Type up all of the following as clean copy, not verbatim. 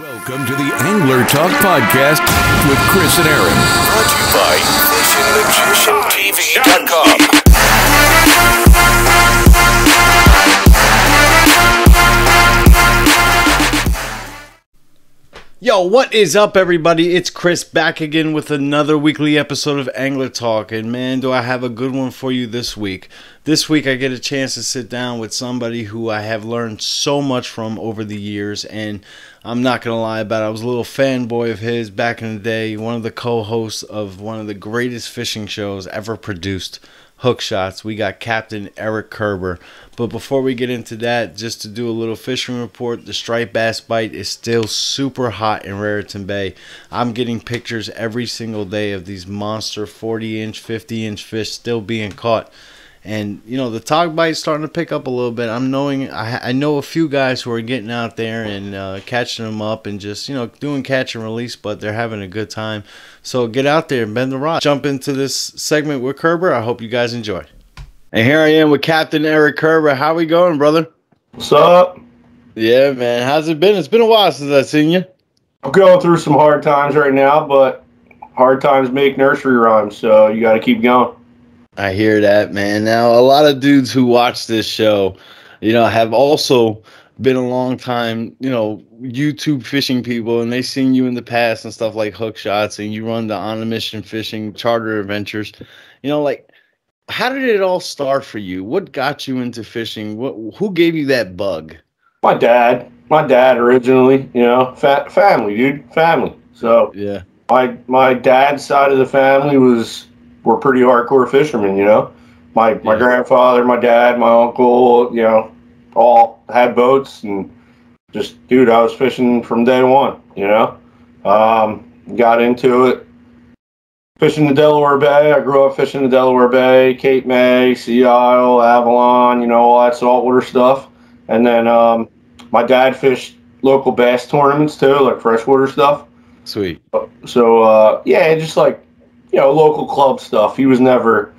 Welcome to the Angler Talk podcast with Chris and Aaron. Brought to you by FishingMagicianTV.com. Yo, what is up, everybody? It's Chris back again with another weekly episode of Angler Talk. And man, do I have a good one for you this week. This week I get a chance to sit down with somebody who I have learned so much from over the years. And I'm not going to lie about it. I was a little fanboy of his back in the day. One of the co-hosts of one of the greatest fishing shows ever produced, HOOKSHOTS. We got Captain Kerber. But before we get into that, just to do a little fishing report, the striped bass bite is still super hot in Raritan Bay. I'm getting pictures every single day of these monster 40-inch, 50-inch fish still being caught. And, you know, the tog bite's starting to pick up a little bit. I know a few guys who are getting out there and catching them up and just, you know, doing catch and release, but they're having a good time. So get out there and bend the rod. Jump into this segment with Kerber. I hope you guys enjoy. And here I am with Captain Kerber. How we going, brother? What's up? Yeah, man. How's it been? It's been a while since I've seen you. I'm going through some hard times right now, but hard times make nursery rhymes, so you got to keep going. I hear that, man. Now, a lot of dudes who watch this show, you know, have also been a long time, you know, YouTube fishing people, and they've seen you in the past and stuff like HOOKSHOTS, and you run the On a Mission Fishing charter adventures. You know, like, how did it all start for you? What got you into fishing? Who gave you that bug? My dad originally, you know, family, dude, family. So yeah, my dad's side of the family were pretty hardcore fishermen, you know. My grandfather, my dad, my uncle, you know, all had boats, and just, dude, I was fishing from day one, you know. Got into it. Fishing the Delaware Bay. I grew up fishing the Delaware Bay, Cape May, Sea Isle, Avalon, you know, all that saltwater stuff. And then my dad fished local bass tournaments too, like freshwater stuff. Sweet. So, yeah, just like, you know, local club stuff. He was never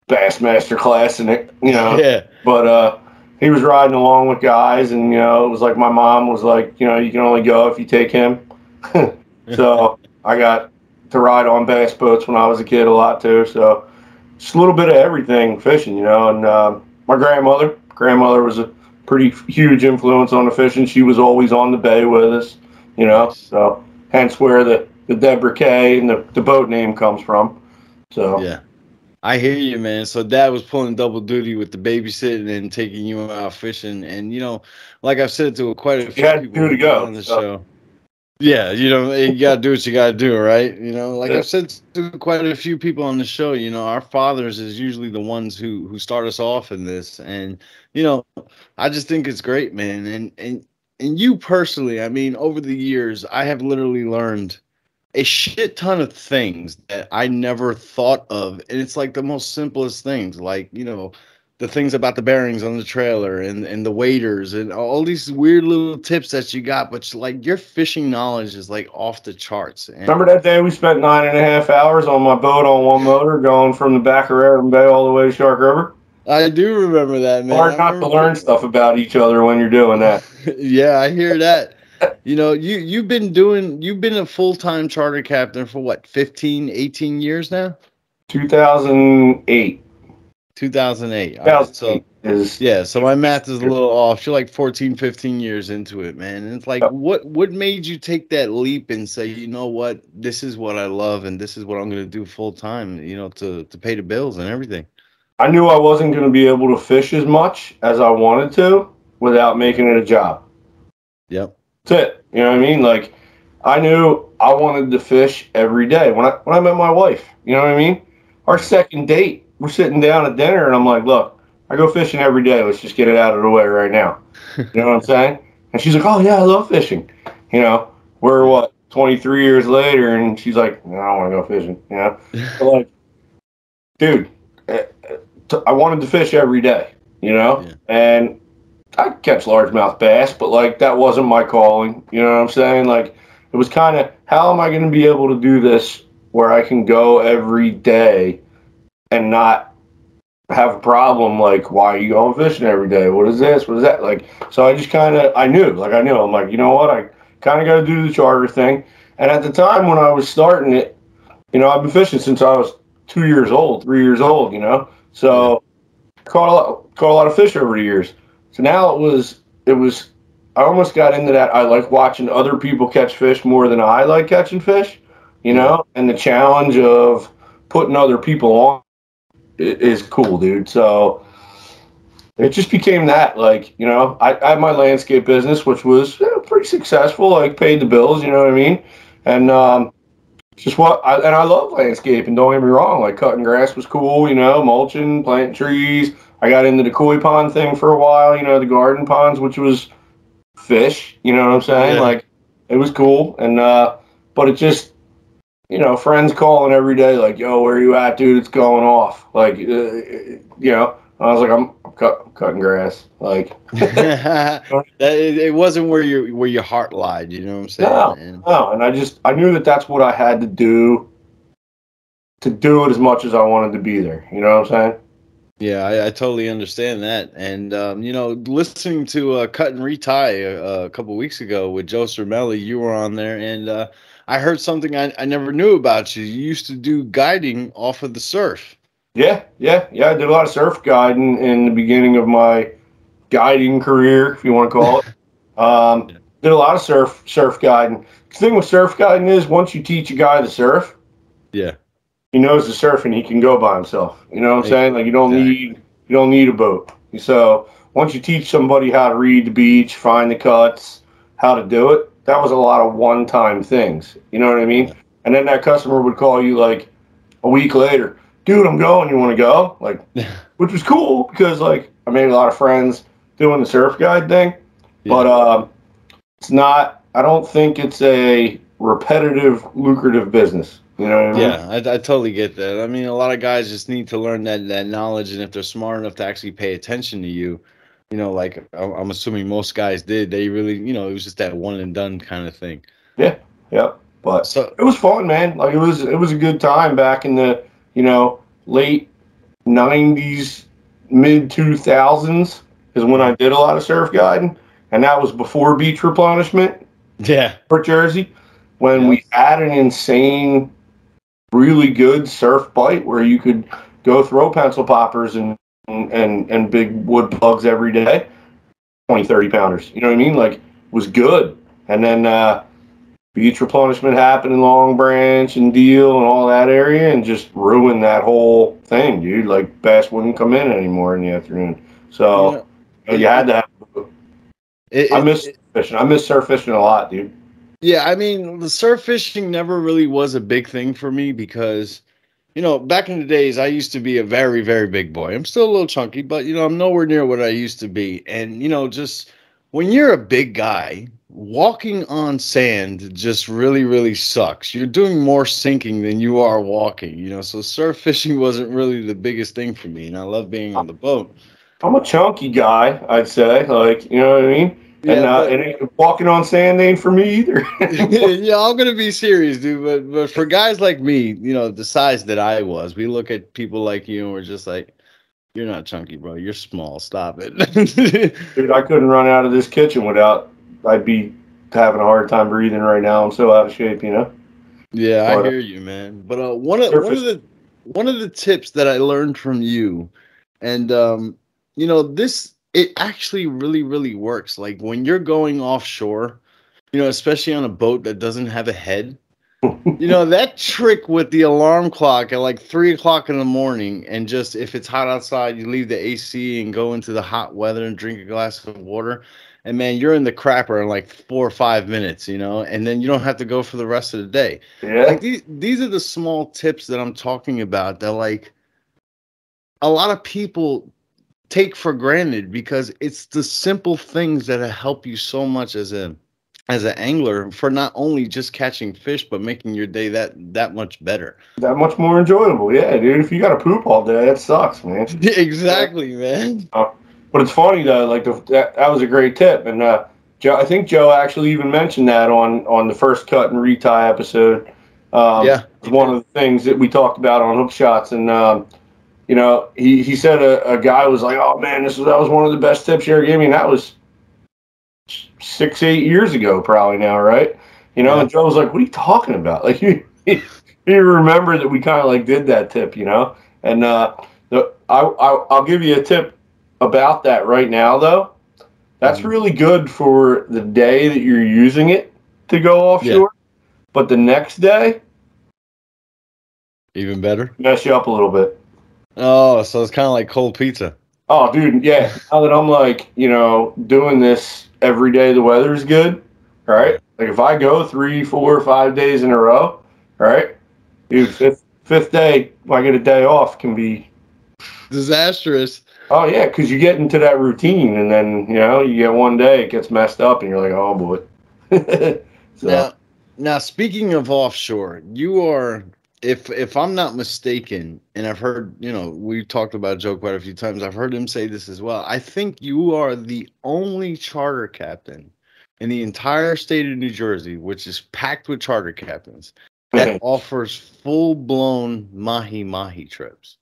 Bassmaster class in it, you know. Yeah. But he was riding along with guys, and, you know, it was like my mom was like, you know, you can only go if you take him. So I got to ride on bass boats when I was a kid a lot too. So just a little bit of everything fishing, you know. And my grandmother was a pretty huge influence on the fishing. She was always on the bay with us, you know. So hence where the Deborah K and the boat name comes from. So yeah, I hear you, man. So dad was pulling double duty with the babysitting and taking you out fishing. And, you know, like I've said to quite a few people on the show. Yeah, you know, you got to do what you got to do, right? You know, like I've said to quite a few people on the show, you know, our fathers is usually the ones who start us off in this. And, you know, I just think it's great, man. And you personally, I mean, over the years, I have literally learned a shit ton of things that I never thought of. And it's like the most simplest things, like, you know, the things about the bearings on the trailer and the waders and all these weird little tips that you got, but like your fishing knowledge is like off the charts. And remember that day we spent 9.5 hours on my boat on one motor going from the back of Raritan Bay all the way to Shark River? I do remember that, man. Hard not to learn stuff about each other when you're doing that. Yeah, I hear that. You know, you've been a full-time charter captain for what, 15, 18 years now? 2008. 2008. 2008 right, so my math is a little off. You're like 14, 15 years into it, man. And it's like, what made you take that leap and say, you know what, this is what I love and this is what I'm going to do full time, you know, to pay the bills and everything? I knew I wasn't going to be able to fish as much as I wanted to without making it a job. Yep. That's it. You know what I mean? Like, I knew I wanted to fish every day. When I met my wife, you know what I mean? Our second date, we're sitting down at dinner, and I'm like, look, I go fishing every day. Let's just get it out of the way right now. You know what I'm saying? And she's like, oh, yeah, I love fishing. You know, we're, 23 years later, and she's like, no, I don't want to go fishing. You know? But like, dude, I wanted to fish every day, you know? Yeah. And I catch largemouth bass, but, like, that wasn't my calling. You know what I'm saying? Like, it was kind of, how am I going to be able to do this where I can go every day and not have a problem, like, why are you going fishing every day? What is this? What is that? Like, so I just kind of, I knew. I'm like, you know what? I kind of got to do the charter thing. And at the time when I was starting it, I've been fishing since I was 2 years old, 3 years old, So caught a lot of fish over the years. So now I almost got into that. I like watching other people catch fish more than I like catching fish, and the challenge of putting other people on is cool, dude. So it just became that, like, I had my landscape business, which was pretty successful, like paid the bills, you know what I mean? And I love landscaping, don't get me wrong, like cutting grass was cool, mulching, planting trees. I got into the koi pond thing for a while, the garden ponds, which was fish, you know what I'm saying? Yeah. Like, it was cool. And, but it just, friends calling every day, like, yo, where you at, dude? It's going off. Like, I was like, I'm cutting grass. Like, it wasn't where your heart lied. You know what I'm saying? No. And I knew that's what I had to do it as much as I wanted to be there. You know what I'm saying? Yeah, I totally understand that. And, listening to Cut and Retie a couple weeks ago with Joe Cermelli, you were on there, and I heard something I never knew about you. You used to do guiding off of the surf. Yeah. I did a lot of surf guiding in the beginning of my guiding career, if you want to call it. Did a lot of surf guiding. The thing with surf guiding is once you teach a guy to surf, yeah, he knows to surf and he can go by himself. You know what I'm saying? Like, you don't need a boat. So once you teach somebody how to read the beach, find the cuts, how to do it, that was a lot of one-time things. You know what I mean? And then that customer would call you like a week later, dude, I'm going, you want to go? Like, which was cool because, like, I made a lot of friends doing the surf guide thing. Yeah. But it's not, I don't think it's a repetitive, lucrative business. You know what I mean? Yeah, I totally get that. I mean, a lot of guys just need to learn that knowledge, and if they're smart enough to actually pay attention to you, like I'm assuming most guys did, they really, it was just that one and done kind of thing. Yeah. But it was fun, man. Like, it was a good time back in the, late 90s, mid 2000s is when I did a lot of surf guiding, and that was before beach replenishment. Yeah. For Jersey, when we had an insane, really good surf bite where you could go throw pencil poppers and big wood plugs every day, 20, 30 pounders. You know what I mean? Like, it was good. And then beach replenishment happened in Long Branch and Deal and all that area and just ruined that whole thing, dude. Like, bass wouldn't come in anymore in the afternoon. So you had to have I miss fishing. I miss surf fishing a lot, dude. Yeah, I mean, the surf fishing never really was a big thing for me because, back in the days, I used to be a very, very big boy. I'm still a little chunky, but, I'm nowhere near what I used to be. And, just when you're a big guy, walking on sand just really, really sucks. You're doing more sinking than you are walking, so surf fishing wasn't really the biggest thing for me. And I love being on the boat. I'm a chunky guy, I'd say. Like, you know what I mean? Yeah, and walking on sand ain't for me either. Yeah, I'm gonna be serious, dude. But for guys like me, the size that I was, we look at people like you and we're just like, you're not chunky, bro. You're small. Stop it. Dude, I couldn't run out of this kitchen without. I'd be having a hard time breathing right now. I'm so out of shape, Yeah, I hear you, man. But one of the tips that I learned from you, and this. It actually really, really works. Like when you're going offshore, especially on a boat that doesn't have a head, that trick with the alarm clock at like 3 o'clock in the morning, and just if it's hot outside, you leave the AC and go into the hot weather and drink a glass of water. And man, you're in the crapper in like 4 or 5 minutes, and then you don't have to go for the rest of the day. Yeah. Like these are the small tips that I'm talking about that like a lot of people take for granted because it's the simple things that help you so much as an angler for not only just catching fish but making your day that much better, that much more enjoyable. Yeah, dude, if you got to poop all day, that sucks, man. Exactly, man. But it's funny though, like that was a great tip, and Joe, I think Joe actually even mentioned that on the first Cut and Retie episode. It's one of the things that we talked about on HOOKSHOTS, and he said a guy was like, oh man, that was one of the best tips you ever gave me, and that was 6, 8 years ago, probably now, right? You know, Yeah. and Joe was like, "What are you talking about?" Like, you remember that we kind of like did that tip, you know? And I'll give you a tip about that right now, though. That's really good for the day that you're using it to go offshore, but the next day, Even better. mess you up a little bit. Oh, so it's kind of like cold pizza. Oh, dude, yeah. Now that I'm like, you know, doing this every day, the weather's good, right? Like if I go 3, 4, 5 days in a row, right? Dude, fifth day, when I get a day off, can be Disastrous. oh yeah, because you get into that routine, and then you know you get one day it gets messed up, and you're like, oh boy. So Now speaking of offshore, you are, if I'm not mistaken, and I've heard, you know, we talked about Joe quite a few times. I've heard him say this as well. I think you are the only charter captain in the entire state of New Jersey, which is packed with charter captains, that offers full-blown mahi-mahi trips.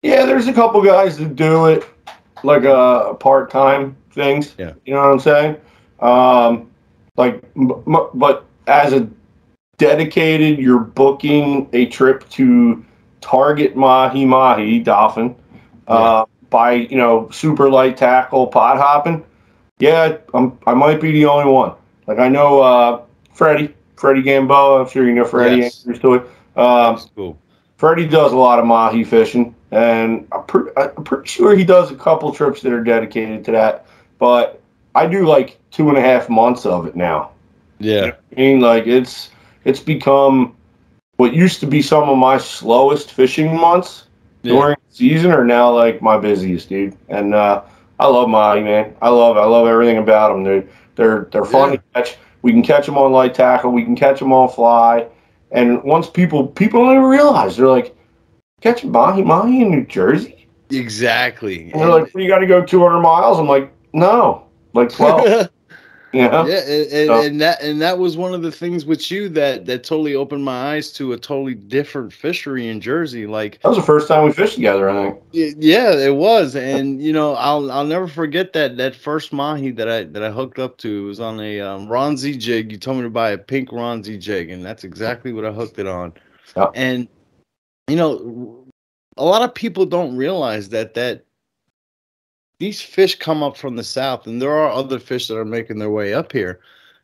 yeah, there's a couple guys that do it like a part-time things. Yeah. You know what I'm saying? Like, but as a dedicated, you're booking a trip to target mahi dolphin, by you know super light tackle pod hopping. Yeah, I might be the only one. Like I know Freddie Gamboa. I'm sure you know Freddie. Yes. Answers to it. That's cool. Freddie does a lot of mahi fishing, and I'm pretty sure he does a couple trips that are dedicated to that. But I do like 2.5 months of it now. Yeah. You know what I mean, like it's become what used to be some of my slowest fishing months during the season are now like my busiest, dude. And I love mahi, man. I love everything about them, dude. They're fun to catch. We can catch them on light tackle. We can catch them on fly. And once people don't even realize, they're like, catching mahi in New Jersey? Exactly. And they're like, well, you got to go 200 miles. I'm like, no, like 12. You know? Yeah, and that was one of the things with you that totally opened my eyes to a totally different fishery in Jersey. Like that was the first time we fished together, I think. yeah, it was, and you know, I'll never forget that first mahi that I hooked up to. It was on a Ronzi jig. You told me to buy a pink Ronzi jig, and that's exactly what I hooked it on. Yeah. And you know, a lot of people don't realize that these fish come up from the south, and there are other fish that are making their way up here.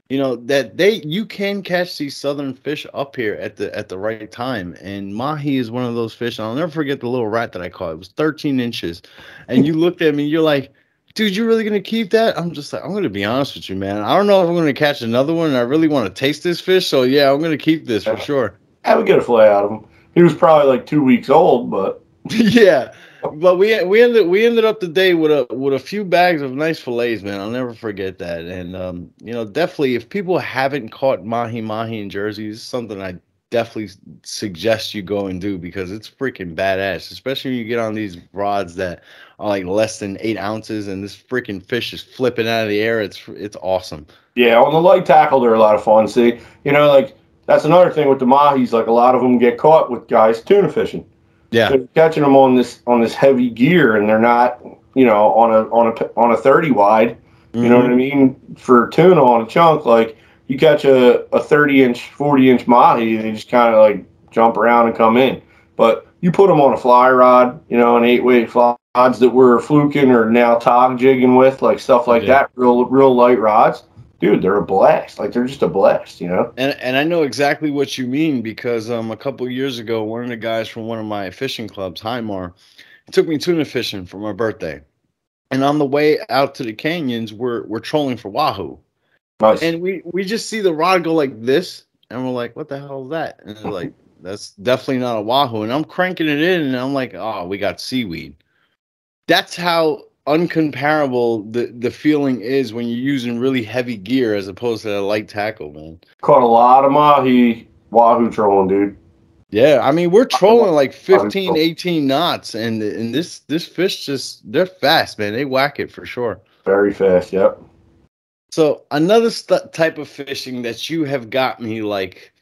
You know that you can catch these southern fish up here at the right time, and mahi is one of those fish. And I'll never forget the little rat that I caught. It was 13 inches, and you looked at me, you're like, "Dude, you're really gonna keep that?" I'm just like, "I'm gonna be honest with you, man. I don't know if I'm gonna catch another one, and I really want to taste this fish. So yeah, I'm gonna keep this for sure." I would get a fillet out of him. He was probably like 2 weeks old, but yeah. But we ended up the day with a few bags of nice fillets, man. I'll never forget that. And you know, definitely if people haven't caught mahi in Jersey, it's something I definitely suggest you go and do because it's freaking badass, especially when you get on these rods that are like less than 8 ounces and this freaking fish is flipping out of the air. It's awesome. yeah, on the light tackle they're a lot of fun. See, you know, like that's another thing with the mahis. Like a lot of them get caught with guys tuna fishing. Yeah, so catching them on this heavy gear, and they're not, you know, on a 30 wide. You know what I mean? For tuna on a chunk, like you catch a 30-inch, 40-inch mahi, they just kind of like jump around and come in. But you put them on a fly rod, you know, an 8-weight fly rods that we're fluking or now tog jigging with, like stuff like that, real light rods. Dude, they're a blast. Like they're just a blast, you know. And I know exactly what you mean because a couple years ago, one of the guys from one of my fishing clubs, Hymar, took me tuna fishing for my birthday. And on the way out to the canyons, we're trolling for wahoo. Nice. And we just see the rod go like this, and we're like, "What the hell is that?" And they're like, "That's definitely not a wahoo." And I'm cranking it in, and I'm like, "Oh, we got seaweed." That's how uncomparable the feeling is when you're using really heavy gear as opposed to a light tackle, man. Caught a lot of mahi wahoo trolling, dude. Yeah, I mean, we're trolling like 15, 18 knots, and this fish just, they're fast, man. They whack it for sure. Very fast, yep. So another type of fishing that you have got me like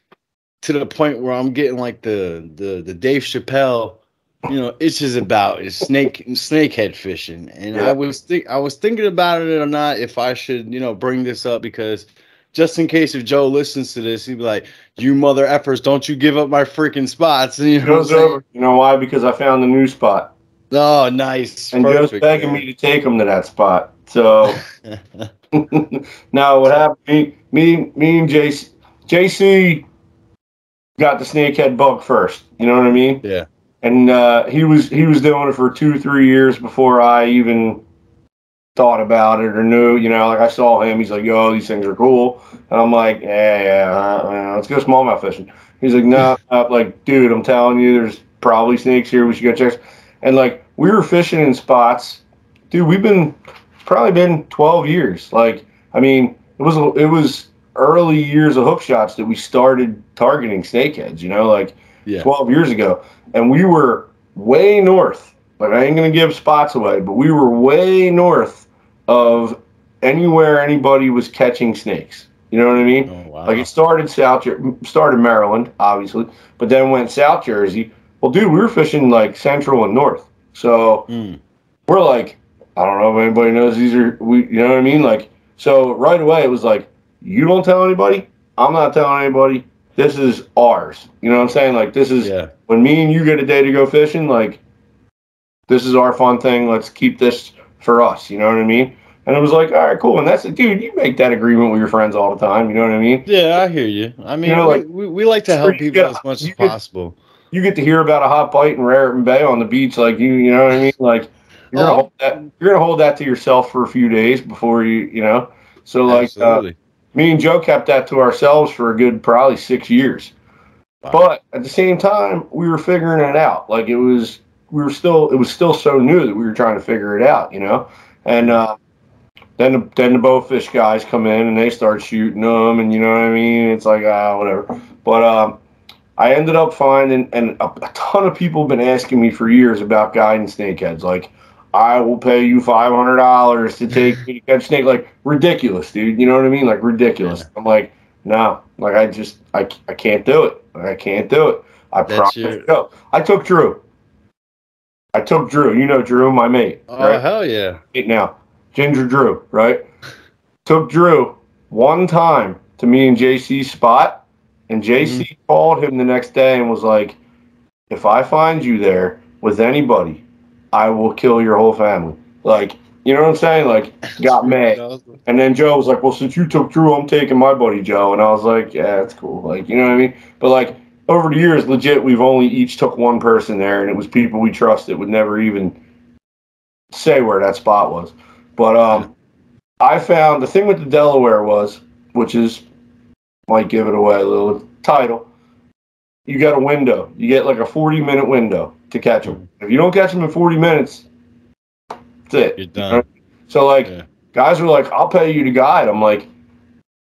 to the point where I'm getting like the Dave Chappelle itches about is snakehead fishing, and I was thinking about it or not if I should bring this up, because just in case if Joe listens to this, he'd be like, "You mother effers, don't you give up my freaking spots." And Joe's over. You know why? Because I found the new spot. Oh, nice. And perfect, Joe's begging me to take him to that spot. So now what happened? Me and JC got the snakehead bug first. You know what I mean? Yeah. And he was doing it for 2-3 years before I even thought about it or knew. Like I saw him. He's like, "Yo, these things are cool," and I'm like, "Yeah, let's go smallmouth fishing." He's like, "No, like, dude, I'm telling you, there's probably snakes here. We should go check." And like, we were fishing in spots, dude. It's probably been 12 years. Like, I mean, it was early years of HOOKSHOTS that we started targeting snakeheads. 12 years ago, and we were way north. Like, I ain't gonna give spots away, but we were way north of anywhere anybody was catching snakes. You know what I mean? Oh, wow. Like, it started Maryland, obviously, but then went South Jersey. Well, dude, we were fishing like central and north. So we're like, I don't know if anybody knows these are, you know what I mean? Like, so right away it was like, you don't tell anybody, I'm not telling anybody. This is ours. You know what I'm saying? Like, this is when me and you get a day to go fishing, like, this is our fun thing. Let's keep this for us. You know what I mean? And it was like, all right, cool. And that's it, dude. You make that agreement with your friends all the time. You know what I mean? Yeah, I hear you. I mean, we like to help people as much as possible. You get to hear about a hot bite in Raritan Bay on the beach, like you know what I mean? Like, you're gonna hold that to yourself for a few days before you. So like, me and Joe kept that to ourselves for a good probably 6 years. Wow. But at the same time, we were figuring it out. Like, it was still so new that we were trying to figure it out, And then the bowfish guys come in and they start shooting them, and you know what I mean? It's like, whatever. But I ended up finding, and a ton of people have been asking me for years about guiding snakeheads. Like, I will pay you $500 to take me to catch snake. Like, ridiculous, dude. You know what I mean? Like, ridiculous. Yeah. I'm like, no. Like, I can't do it. Like, I can't do it. I promise. No. I took Drew. You know Drew, my mate. Oh, right? Hell yeah. Now, Ginger Drew, right? Took Drew one time to me and JC's spot. And JC called him the next day and was like, "If I find you there with anybody, I will kill your whole family." Like, you know what I'm saying? Like, got mad. And then Joe was like, "Well, since you took Drew, I'm taking my buddy Joe." And I was like, "Yeah, that's cool." Like, you know what I mean? But like, over the years, legit, we've only each took one person there, and it was people we trusted would never even say where that spot was. But I found the thing with the Delaware was, which is, might give it away a little title, you got a window. You get like a 40-minute window to catch them. If you don't catch them in 40 minutes, that's it. You're done. So like, guys are like, "I'll pay you to guide." I'm like,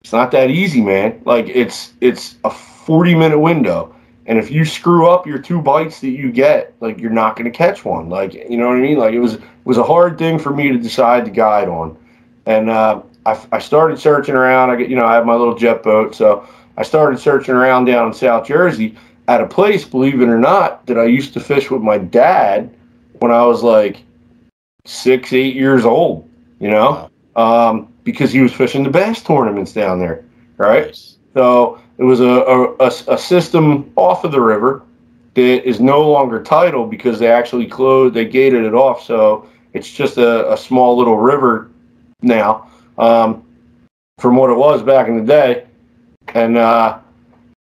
it's not that easy, man. Like, it's a 40-minute window, and if you screw up your 2 bites that you get, like, you're not going to catch one. Like, you know what I mean? Like, it was a hard thing for me to decide to guide on. And I started searching around. I have my little jet boat, so I started searching around down in South Jersey at a place, believe it or not, that I used to fish with my dad when I was like 6-8 years old. Because he was fishing the bass tournaments down there, right? Nice. So it was a system off of the river that is no longer tidal because they actually closed. They gated it off, so it's just a small little river now, from what it was back in the day. And I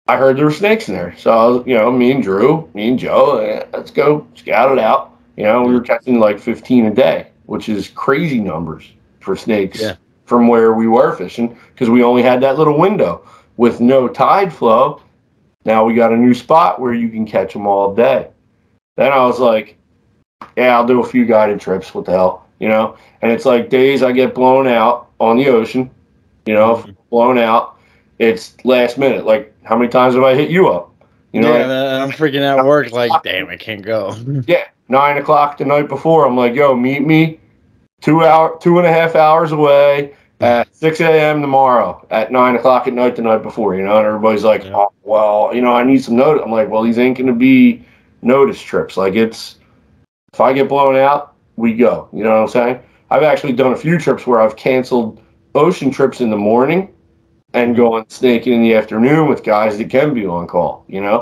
heard there were snakes in there, so I was, me and Drew, me and Joe, let's go scout it out. We were catching like 15 a day, which is crazy numbers for snakes from where we were fishing, because we only had that little window with no tide flow. Now we got a new spot where you can catch them all day. Then I was like, yeah, I'll do a few guided trips. What the hell? And it's like days I get blown out on the ocean, blown out. It's last minute. Like, how many times have I hit you up? I'm freaking out work. Like, damn, I can't go. Yeah, 9 o'clock the night before. I'm like, yo, meet me 2.5 hours away at 6 a.m. tomorrow at 9 o'clock at night the night before. And everybody's like, oh, well, I need some notice. I'm like, well, these ain't going to be notice trips. Like, it's, if I get blown out, we go. You know what I'm saying? I've actually done a few trips where I've canceled ocean trips in the morning and go on snaking in the afternoon with guys that can be on call, you know?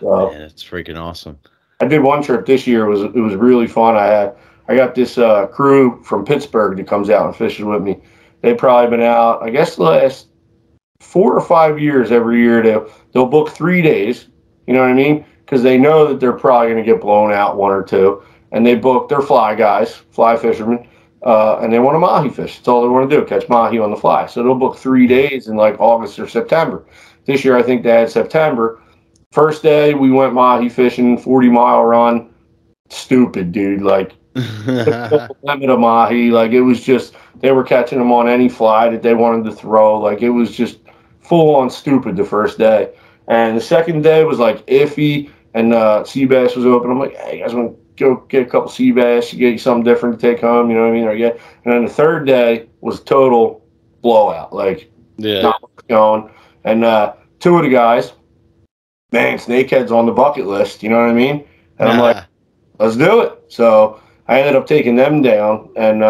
Man, it's freaking awesome. I did one trip this year. It was really fun. I got this crew from Pittsburgh that comes out and fishes with me. They've probably been out, I guess, the last 4 or 5 years. Every year they'll book 3 days. You know what I mean? Because they know that they're probably going to get blown out 1 or 2, and they book. They're fly guys, fly fishermen, and they want to mahi fish. That's all they want to do, catch mahi on the fly. So they'll book 3 days in like August or September. This year, I think they had September. First day, we went mahi fishing, 40-mile run. Stupid, dude. Like, limit of mahi. Like, it was just, they were catching them on any fly that they wanted to throw. Like, it was just full on stupid the first day. And the second day was like iffy, and sea bass was open. I'm like, hey, you guys want to go get a couple sea bass? You get you something different to take home, you know what I mean? And then the third day was total blowout. Like, not going. And 2 of the guys, man, snakeheads on the bucket list, you know what I mean? And I'm like, let's do it. So I ended up taking them down and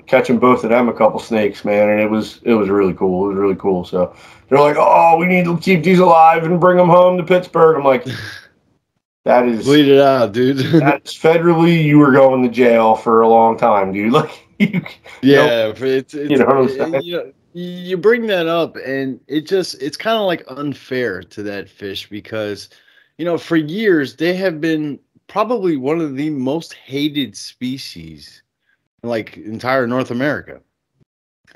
catching both of them a couple snakes, man, and it was really cool. It was really cool. So they're like, oh, we need to keep these alive and bring them home to Pittsburgh. I'm like, that is bleed it out, dude. That's federally, you were going to jail for a long time, dude. Like, it's you know what I'm saying? You bring that up, and it's kind of like unfair to that fish because, for years they have been probably one of the most hated species in like entire North America.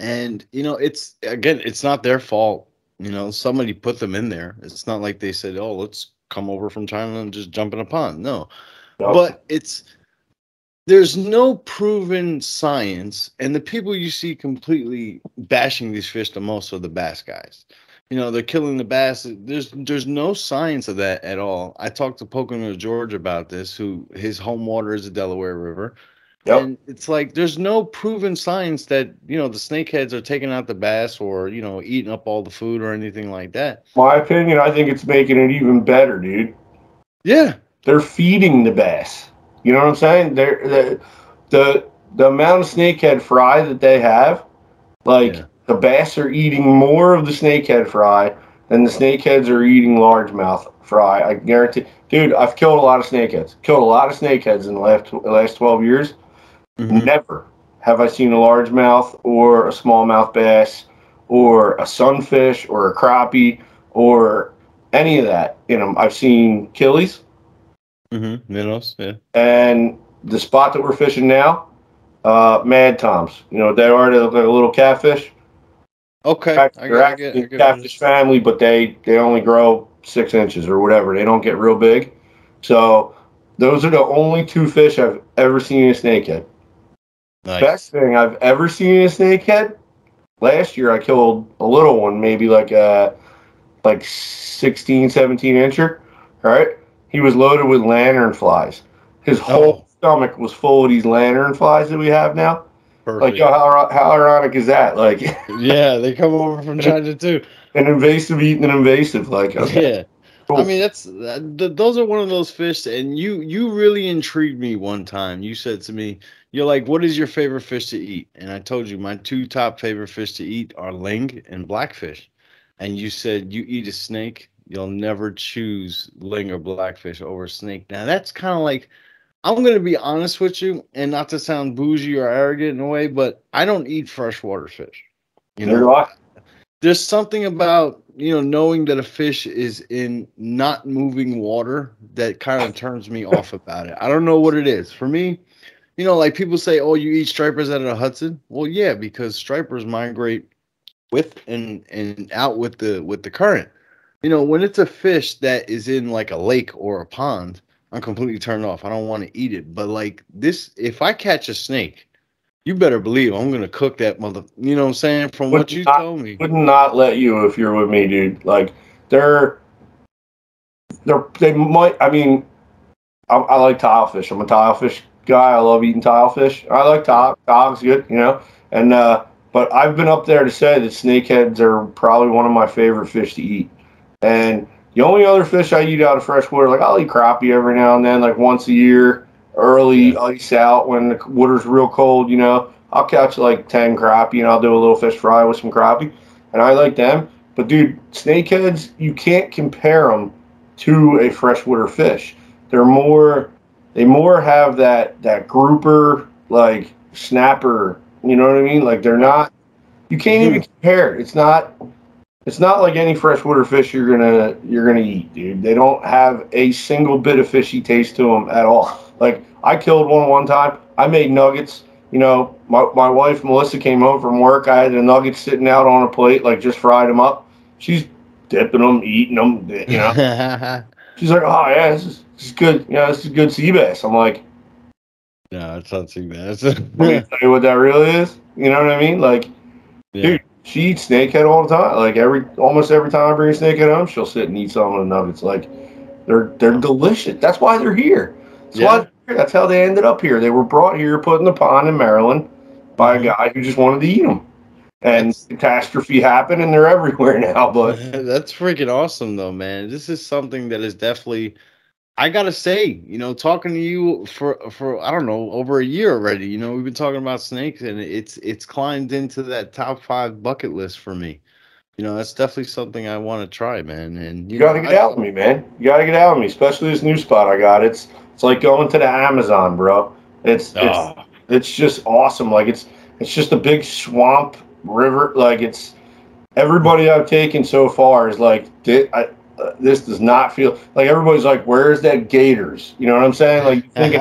And, it's not their fault. Somebody put them in there. It's not like they said, oh, let's come over from China and just jump in a pond. No. But there's no proven science, and the people you see completely bashing these fish the most are the bass guys. They're killing the bass. There's no science of that at all. I talked to Pocono George about this, who his home water is the Delaware River. And it's like there's no proven science that, the snakeheads are taking out the bass or, eating up all the food or anything like that. My opinion, I think it's making it even better, dude. Yeah. They're feeding the bass. You know what I'm saying? The amount of snakehead fry that they have, like, the bass are eating more of the snakehead fry than the snakeheads are eating largemouth fry. I guarantee. Dude, I've killed a lot of snakeheads. Killed a lot of snakeheads in the last 12 years. Mm-hmm. Never have I seen a largemouth or a smallmouth bass or a sunfish or a crappie or any of that in them. I've seen killies. Mm-hmm. Minnows, yeah. And the spot that we're fishing now, Mad Toms. They are they're like a little catfish. Okay. They're actually a catfish family, but they only grow 6 inches or whatever. They don't get real big. So those are the only 2 fish I've ever seen in a snakehead. Nice. Best thing I've ever seen in a snakehead, last year I killed a little one, maybe like 16, 17 incher. All right. He was loaded with lantern flies. His whole stomach was full of these lantern flies that we have now. Perfect. Like, yo, how ironic is that? Like, yeah, they come over from China too. An invasive eating an invasive, like, okay. Yeah. Cool. I mean, those are one of those fish, and you really intrigued me one time. You said to me, you're like, what is your favorite fish to eat? And I told you my 2 top favorite fish to eat are ling and blackfish. And you said you eat a snake, you'll never choose ling or blackfish over snake. Now, that's kind of like, I'm going to be honest with you, and not to sound bougie or arrogant in a way, but I don't eat freshwater fish. There's something about, knowing that a fish is in not moving water that kind of turns me off about it. I don't know what it is. For me, like people say, oh, you eat stripers out of the Hudson. Well, yeah, because stripers migrate with and out with the current. When it's a fish that is in like a lake or a pond, I'm completely turned off. I don't want to eat it. But like this, if I catch a snake, you better believe I'm going to cook that mother. You know what I'm saying? From what you told me. Would not let you if you're with me, dude. Like, they might, I mean, I like tile fish. I'm a tile fish guy. I love eating tile fish. I like tile. Tile's good, And, but I've been up there to say that snakeheads are probably one of my favorite fish to eat. And The only other fish I eat out of freshwater, like I'll eat crappie every now and then, like once a year, early ice out when the water's real cold, you know. I'll catch like 10 crappie and I'll do a little fish fry with some crappie, and I like them. But dude, snakeheads, you can't compare them to a freshwater fish. They more have that grouper, like snapper, you know what I mean? Like they're not, you can't even compare it. It's not like any freshwater fish you're gonna eat, dude. They don't have a single bit of fishy taste to them at all. Like I killed one time. I made nuggets. You know, my wife Melissa came home from work. I had the nuggets sitting out on a plate, like just fried them up. She's dipping them, eating them. You know, she's like, "Oh yeah, this is good. Yeah, this is good sea bass." I'm like, No, it's not too bad. "Let me tell you what that really is." You know what I mean? Like, dude. She eats snakehead all the time. Like almost every time I bring a snakehead home, she'll sit and eat some of the nuggets. Like they're delicious. That's why they're here. That's how they ended up here. They were brought here, put in the pond in Maryland by a guy who just wanted to eat them. And catastrophe happened, and they're everywhere now. But that's freaking awesome, though, man. This is something that is definitely. I gotta say, you know, talking to you for I don't know, over a year already. You know, we've been talking about snakes, and it's climbed into that top 5 bucket list for me. You know, that's definitely something I want to try, man. And you gotta get out with me, man. You gotta get out with me, especially this new spot I got. It's like going to the Amazon, bro. It's just awesome. Like it's just a big swamp river. Like it's everybody I've taken so far is like this does not feel like everybody's like, where's that gators? You know what I'm saying? Like you think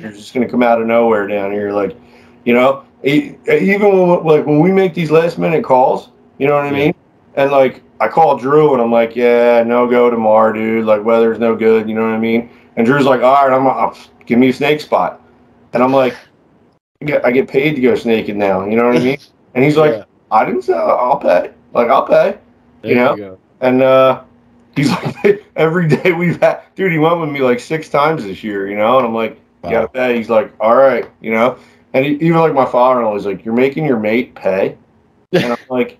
you're just gonna come out of nowhere down here, like, you know, even when we make these last minute calls, you know what I mean? And like I call Drew and I'm like, yeah, no go tomorrow, dude. Like weather's no good, you know what I mean? And Drew's like, all right, I'm give me a snake spot, and I'm like, I get paid to go snaking now, you know what I mean? And he's like, I didn't say I'll pay, like I'll pay, you know, and he's like, every day we've had, dude, he went with me like 6 times this year, you know? And I'm like, you gotta pay. He's like, all right, you know? And even like my father-in-law was like, you're making your mate pay? And I'm like,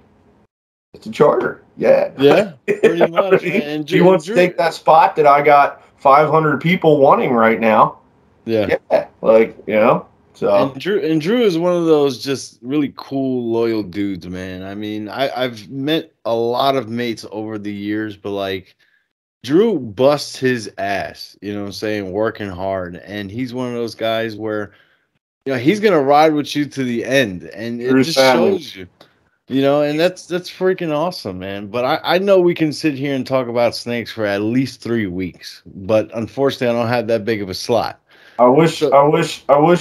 it's a charter. Yeah. Yeah, pretty much. And he wants to take that spot that I got 500 people wanting right now. Yeah. Like, you know? So. And Drew is one of those just really cool, loyal dudes, man. I mean, I've met a lot of mates over the years, but like Drew busts his ass, you know what I'm saying, working hard. And he's one of those guys where, you know, he's gonna ride with you to the end. And it just shows you. You know, and that's freaking awesome, man. But I know we can sit here and talk about snakes for at least 3 weeks. But unfortunately I don't have that big of a slot. I wish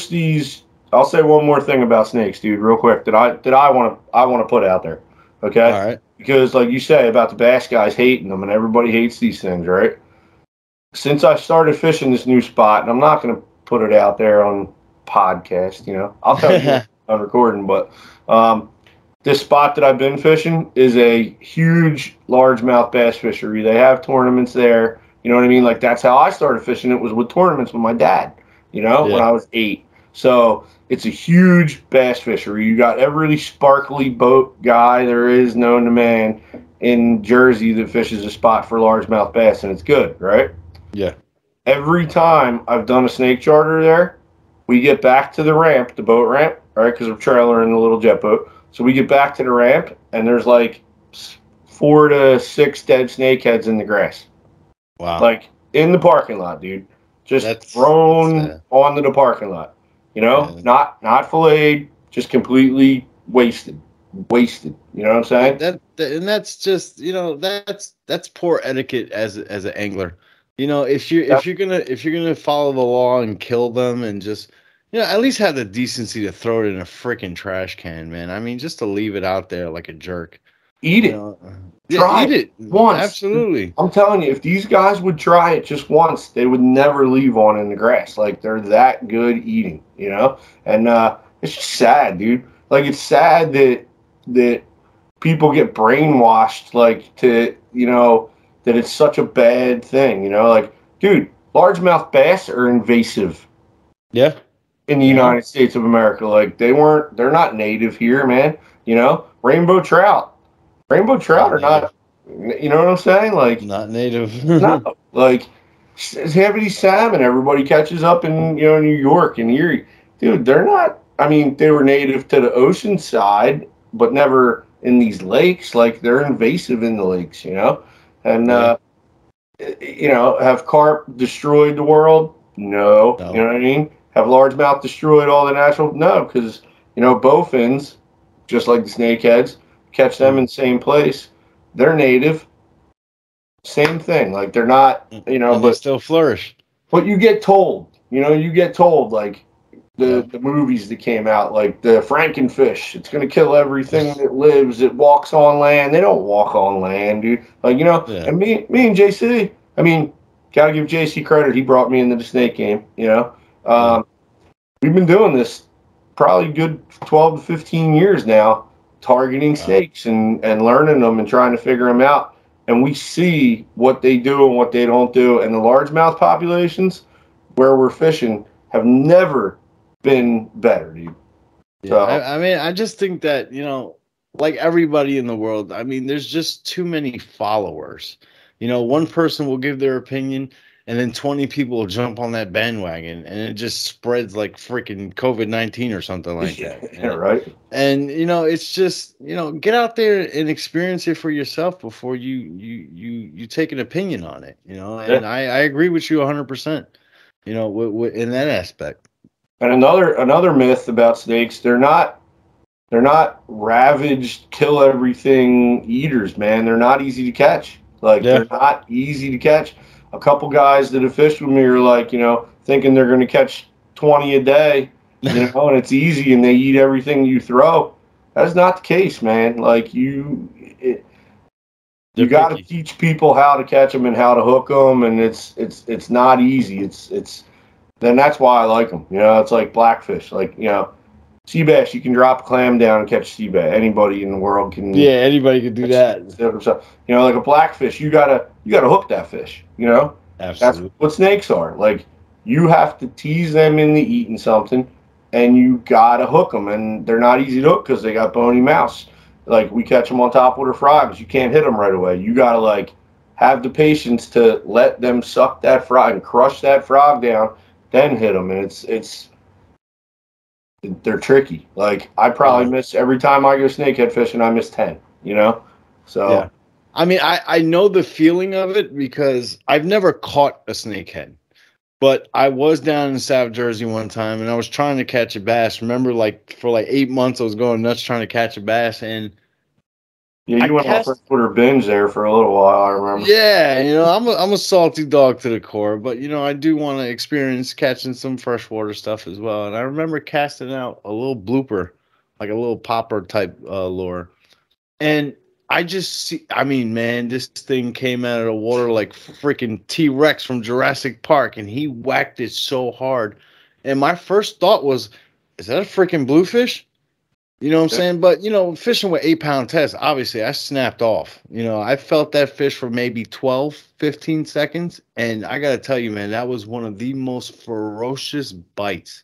these. I'll say one more thing about snakes, dude, real quick. That I want to put out there, okay? All right. Because like you say about the bass guys hating them, and everybody hates these things, right? Since I started fishing this new spot, and I'm not going to put it out there on podcast, you know, I'll tell you on recording, but this spot that I've been fishing is a huge largemouth bass fishery. They have tournaments there. You know what I mean? Like that's how I started fishing. It was with tournaments with my dad, you know, when I was 8. So it's a huge bass fishery. You got every sparkly boat guy there is known to man in Jersey that fishes a spot for largemouth bass, and it's good, right? Yeah. Every time I've done a snake charter there, we get back to the ramp, the boat ramp, right? Because we're trailering the little jet boat. So we get back to the ramp, and there's like 4 to 6 dead snakeheads in the grass. Wow. Like in the parking lot, dude. Just thrown onto the parking lot. You know? Yeah. Not filleted, just completely wasted. You know what I'm saying? And that's just, you know, that's poor etiquette as an angler. You know, if you're gonna follow the law and kill them and just, you know, at least have the decency to throw it in a freaking trash can, man. I mean, just to leave it out there like a jerk. Eat it. Try eat it once. Absolutely. I'm telling you, if these guys would try it just once, they would never leave one in the grass. Like they're that good eating, you know? And it's just sad, dude. Like it's sad that people get brainwashed, like to, you know, that it's such a bad thing, you know? Like, dude, largemouth bass are invasive. Yeah. In the United States of America. Like they're not native here, man. You know? Rainbow trout are not You know what I'm saying? Like, Not native. no, like half of these salmon everybody catches up in New York and Erie, dude. They're not. I mean, they were native to the ocean side, but never in these lakes. Like they're invasive in the lakes, and Yeah. have carp destroyed the world? No, you No. know what I mean. Have largemouth destroyed all the natural? No, because bowfins, just like the snakeheads, catch them in the same place. They're native. Same thing. Like they're not, And they but still flourish. you get told, like Yeah. the movies that came out, like the Frankenfish, it's gonna kill everything that lives. It walks on land. They don't walk on land, dude. Like Yeah. and me and JC. I mean, gotta give JC credit. He brought me into the snake game. Yeah. We've been doing this probably good 12 to 15 years now, targeting Wow. snakes and learning them and trying to figure them out. And we see what they do and what they don't do. And the largemouth populations where we're fishing have never been better, dude. Yeah. So, I mean, I just think that, like everybody in the world, I mean, there's just too many followers. One person will give their opinion and then 20 people will jump on that bandwagon and it just spreads like freaking COVID-19 or something like that. yeah, right. And it's just, get out there and experience it for yourself before you take an opinion on it, Yeah. and I agree with you 100%, in that aspect. And another myth about snakes, they're not ravaged, kill everything eaters, man. They're not easy to catch. Like Yeah. they're not easy to catch. A couple guys that have fished with me are like, thinking they're going to catch 20 a day, and it's easy and they eat everything you throw. That's not the case, man. Like you They're got to picky. teach people how to catch them and how to hook them, and it's not easy. It's then that's why I like them. It's like Blackfish, like sea bass. You can drop a clam down and catch sea bass. Anybody in the world can. Yeah, anybody could do that. So, like a blackfish, you gotta hook that fish. That's Absolutely. what snakes are. Like you have to tease them into eating something, and you gotta hook them. And they're not easy to hook because they got bony mouths. Like we catch them on top with our frogs. You can't hit them right away. You gotta like have the patience to let them suck that frog and crush that frog down, then hit them. And they're tricky. Like I probably Yeah. miss every time I go snakehead fishing. I miss 10. So Yeah. I mean, I know the feeling of it because I've never caught a snakehead. But I was down in South Jersey one time and I was trying to catch a bass. Remember, like for like 8 months, I was going nuts trying to catch a bass, and yeah, I you went on a cast. freshwater binge there for a little while. I remember. Yeah, I'm a salty dog to the core, but I do want to experience catching some freshwater stuff as well. And I remember casting out a little blooper, like a little popper type lure, and I just see. I mean, man, this thing came out of the water like freaking T-Rex from Jurassic Park, and he whacked it so hard. And my first thought was, "Is that a freaking bluefish?" You know what I'm Yeah. saying? But fishing with 8 pound test, obviously I snapped off. I felt that fish for maybe 12, 15 seconds. And I gotta tell you, man, that was one of the most ferocious bites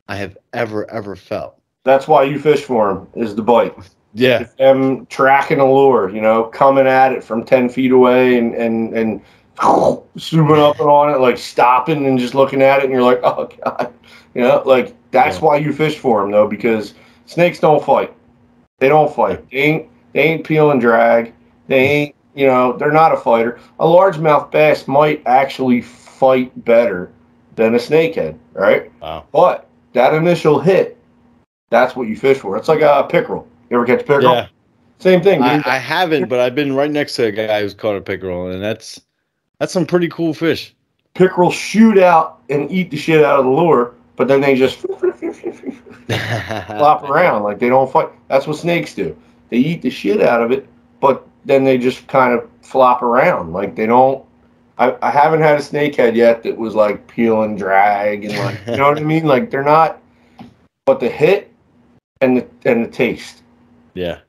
I have ever felt. That's why you fish for them is the bite. Yeah. It's them tracking a lure, coming at it from 10 feet away and zooming up on it, like stopping and just looking at it, and you're like, oh god, like that's Yeah. why you fish for them though, because snakes don't fight. They don't fight. They ain't peel and drag. They ain't, they're not a fighter. A largemouth bass might actually fight better than a snakehead, right? Wow. But that initial hit, that's what you fish for. It's like a pickerel. You ever catch pickerel? Yeah. Same thing, dude. I haven't, but I've been right next to a guy who's caught a pickerel, and that's some pretty cool fish. Pickerel shoot out and eat the shit out of the lure, but then they just flop around like they don't fight. That's what snakes do. They eat the shit out of it, but then they just kind of flop around like they don't. I haven't had a snakehead yet that was like peel and drag and like you know what I mean. Like they're not, but the hit and the taste. Yeah.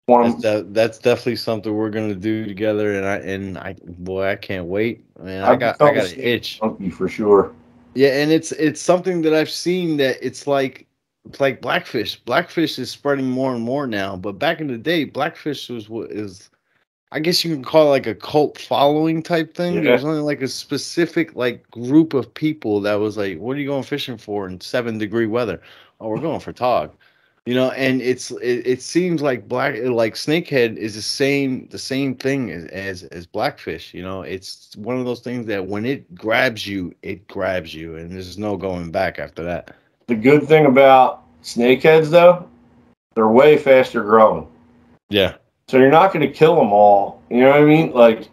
One That's definitely something we're gonna do together, and I boy, I can't wait. Man, I I've got become a an snake itch. junkie for sure. Yeah, and it's something that I've seen that it's like Blackfish. Blackfish is spreading more and more now, but back in the day, Blackfish was what is I guess you can call it like a cult following type thing. There Yeah. was only like a specific like group of people that was like, "What are you going fishing for in 7-degree weather?" Oh, we're going for tog. And it seems like snakehead is the same thing as blackfish. It's one of those things that when it grabs you, and there's no going back after that. The good thing about snakeheads, though, they're way faster growing. Yeah. So you're not going to kill them all. You know what I mean? Like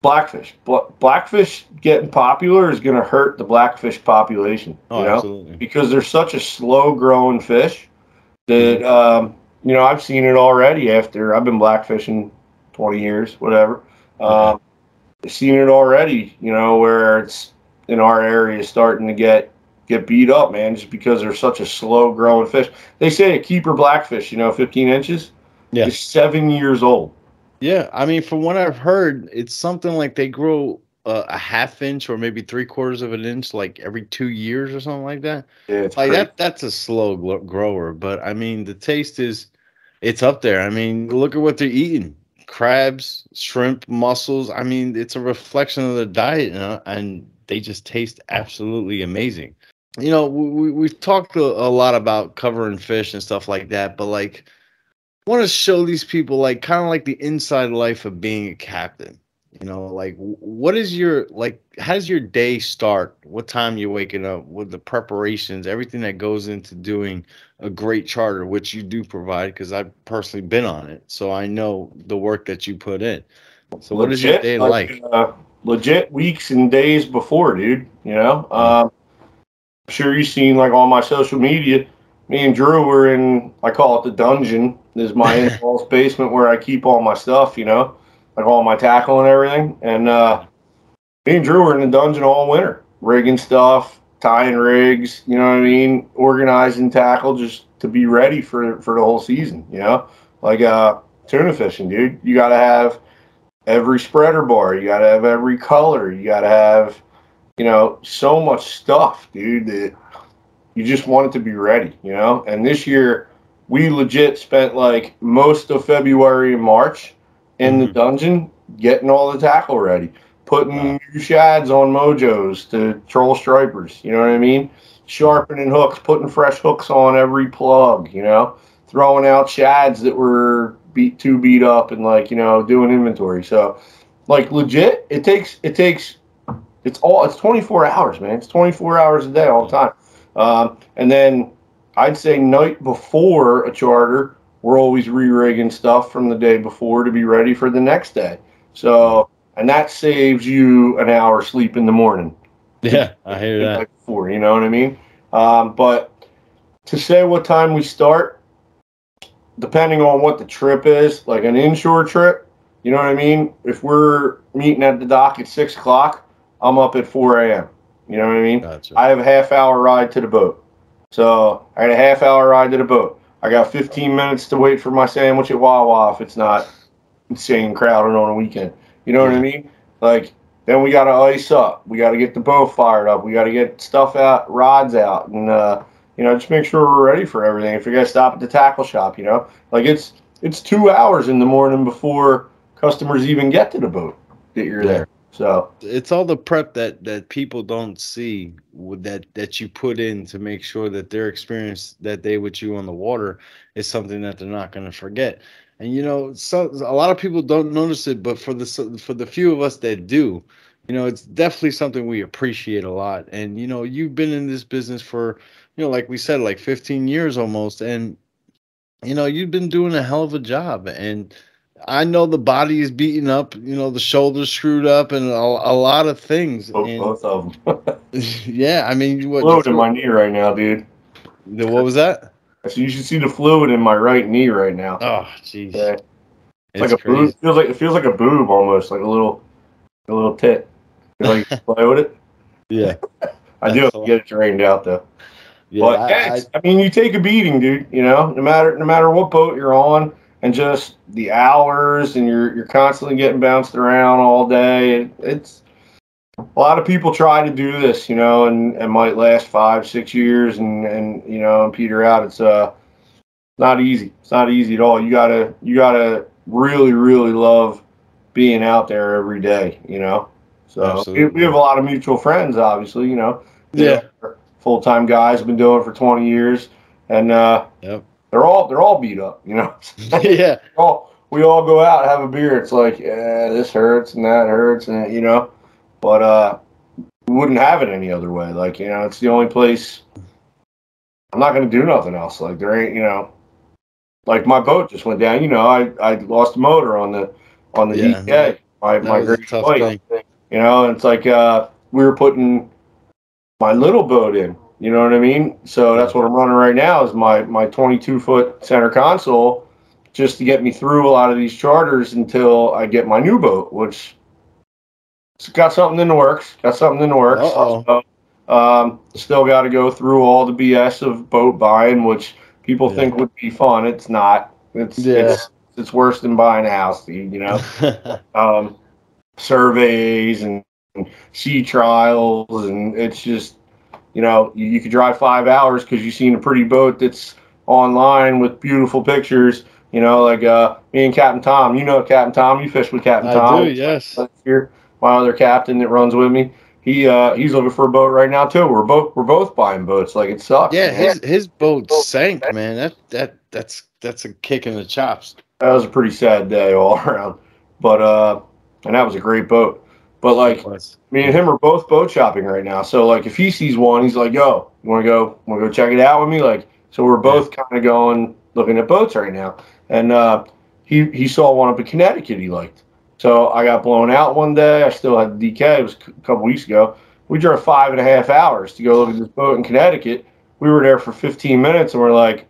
blackfish. Blackfish getting popular is going to hurt the blackfish population. Oh, absolutely. Because they're such a slow growing fish that I've seen it already. After I've been blackfishing 20 years, whatever. I've seen it already. Where it's in our area starting to get beat up, man, just because they're such a slow growing fish. They say a keeper blackfish, 15 inches, is 7 years old. Yeah, I mean, from what I've heard, it's something like they grow a half inch or maybe 3/4 of an inch like every 2 years or something like that. Yeah, it's Like crazy. that's a slow grower, but I mean, the taste it's up there. I mean, look at what they're eating: crabs, shrimp, mussels. I mean, it's a reflection of their diet, and they just taste absolutely amazing. We've talked a lot about covering fish and stuff like that, but like, I want to show these people like kind of like the inside life of being a captain. Like what is your like? How does your day start? What time you waking up? With the preparations, everything that goes into doing a great charter, which you do provide, because I've personally been on it, so I know the work that you put in. So, what is your day like? Legit weeks and days before, dude. Yeah. I'm sure you've seen like on my social media. Me and Drew were in, I call it the dungeon. This is my in-laws basement where I keep all my stuff, like all my tackle and everything. And me and Drew were in the dungeon all winter, rigging stuff, tying rigs, organizing tackle just to be ready for the whole season, like tuna fishing, dude. You got to have every spreader bar, you got to have every color, you got to have, so much stuff, dude, that you just want it to be ready, And this year, we legit spent like most of February and March in the dungeon getting all the tackle ready, putting new shads on mojos to troll stripers, you know what I mean? Sharpening hooks, putting fresh hooks on every plug, throwing out shads that were beat up and like, doing inventory. So like legit, it's 24 hours, man. It's 24 hours a day all the time. And then I'd say night before a charter, we're always re-rigging stuff from the day before to be ready for the next day. So, and that saves you an hour sleep in the morning. Yeah, I hear that. Night before, you know what I mean? But to say what time we start, depending on what the trip is, like an inshore trip, you know what I mean? If we're meeting at the dock at 6 o'clock, I'm up at 4 a.m. You know what I mean? Gotcha. I have a half-hour ride to the boat. So I had a half-hour ride to the boat. I got 15 minutes to wait for my sandwich at Wawa if it's not insane crowded on a weekend. You know what I mean? Like, then we got to ice up. We got to get the boat fired up. We got to get stuff out, rods out, and, just make sure we're ready for everything. If you're going to stop at the tackle shop, like it's 2 hours in the morning before customers even get to the boat that you're there. So it's all the prep that people don't see that you put in to make sure that their experience that day with you on the water is something that they're not going to forget. And so a lot of people don't notice it, but for the few of us that do, it's definitely something we appreciate a lot. And you've been in this business for like we said, like 15 years almost, and you've been doing a hell of a job. And I know the body is beaten up, the shoulders screwed up, and a lot of things. both of them. Yeah, I mean, Fluid in my knee right now, dude. What was that? So you should see the fluid in my right knee right now. Oh, jeez. Yeah. It's It's like a crazy. boob. It feels like a boob almost, like a little tit. You like play with it? Yeah. I do have to get it drained out though. Yeah, But I mean, you take a beating, dude. No matter what boat you're on, and just the hours, and you're constantly getting bounced around all day. It's a lot of people try to do this, and might last 5-6 years, and peter out. It's not easy. It's not easy at all. You gotta really, really love being out there every day, you know. So we have a lot of mutual friends, obviously, you know. Yeah. Full-time guys, been doing it for 20 years, and Yep. they're all beat up, you know. Yeah. We all go out and have a beer. It's like, yeah, this hurts and that hurts, and you know, but we wouldn't have it any other way. Like, you know, it's the only place. I'm not gonna do nothing else. Like, there ain't, you know, like my boat just went down. You know, I lost the motor on the DK. My was a great tough white. thing. You know, and it's like we were putting my little boat in. You know what I mean? So that's what I'm running right now is my 22-foot center console, just to get me through a lot of these charters until I get my new boat, which got something in the works. Uh-oh. So, still got to go through all the BS of boat buying, which people think would be fun. It's not. It's worse than buying a house, you know. Surveys and sea trials, and it's just, you know, you could drive 5 hours because you've seen a pretty boat that's online with beautiful pictures. You know, like me and Captain Tom. You know Captain Tom. You fish with Captain Tom. I do, yes. Here, my other captain that runs with me. He's looking for a boat right now too. We're both buying boats. Like, it sucks. Yeah, his boat sank, man. That's a kick in the chops. That was a pretty sad day all around. But and that was a great boat. But like, me and him are both boat shopping right now. So like, if he sees one, he's like, "Yo, you want to go check it out with me?" Like, so we're both kind of going looking at boats right now. And he saw one up in Connecticut he liked. So I got blown out one day. I still had the DK. It was a couple weeks ago. We drove 5.5 hours to go look at this boat in Connecticut. We were there for 15 minutes, and we're like,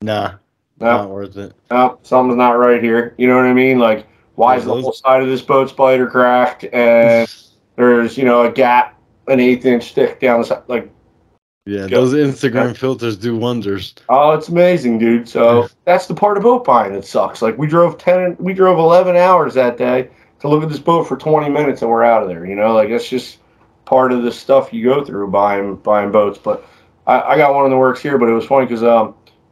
nah, not worth it. No, something's not right here. You know what I mean? Like, why is the whole side of this boat spider cracked, and there's, you know, a gap, an 1/8-inch thick down the side? Like, those Instagram filters do wonders. Oh, it's amazing, dude. So that's the part of boat buying that sucks. Like, we drove 11 hours that day to look at this boat for 20 minutes, and we're out of there. You know, like, that's just part of the stuff you go through buying boats. But I got one in the works here. But it was funny because